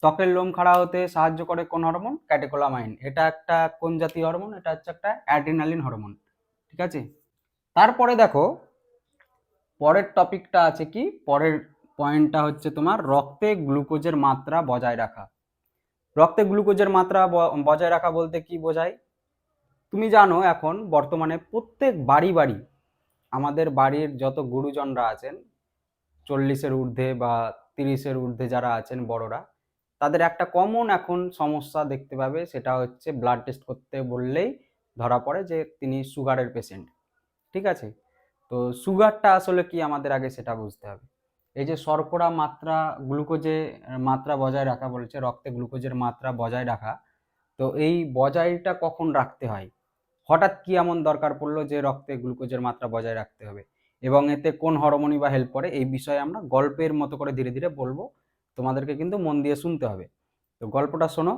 ত্বকের লোম খাড়া হতে সাহায্য করে কোন হরমোন? ক্যাটেকোলামাইন। এটা একটা কোন জাতীয় হরমোন? এটা হচ্ছে একটা অ্যাড্রিনালিন হরমোন। ঠিক আছে? তারপরে দেখো পরের টপিকটা আছে কি, পরের পয়েন্টটা হচ্ছে তোমার রক্তে গ্লুকোজের মাত্রা বজায় রাখা। রক্তে গ্লুকোজের মাত্রা বজায় রাখা বলতে কি বোঝায়? তুমি জানো এখন বর্তমানে প্রত্যেক বাড়ি বাড়ি আমাদের বাড়ির যত গুরুজনরা আছেন, 40-এর ঊর্ধ্বে বা 30-এর ঊর্ধ্বে যারা আছেন বড়রা, তাদের একটা কমন এখন সমস্যা দেখতে পাবে, সেটা হচ্ছে ব্লাড টেস্ট করতে বললেই ধরা পড়ে যে তিনি সুগারের পেশেন্ট। ঠিক আছে? তো সুগারটা আসলে কি আমাদের আগে সেটা বুঝতে হবে। এই যে শর্করা মাত্রা, গ্লুকোজে মাত্রা বজায় রাখা বলেছে, রক্তে গ্লুকোজের মাত্রা বজায় রাখা। তো এই বজায়টা কখন রাখতে হয়? হঠাৎ কি এমন দরকার পড়লো যে রক্তে গ্লুকোজের মাত্রা বজায় রাখতে হবে, এবং এতে কোন হরমোনই বা হেল্প করে, এই বিষয়ে আমরা গল্পের মতো করে ধীরে ধীরে বলবো, তোমাদেরকে কিন্তু মন দিয়ে শুনতে হবে। তো গল্পটা শোনো।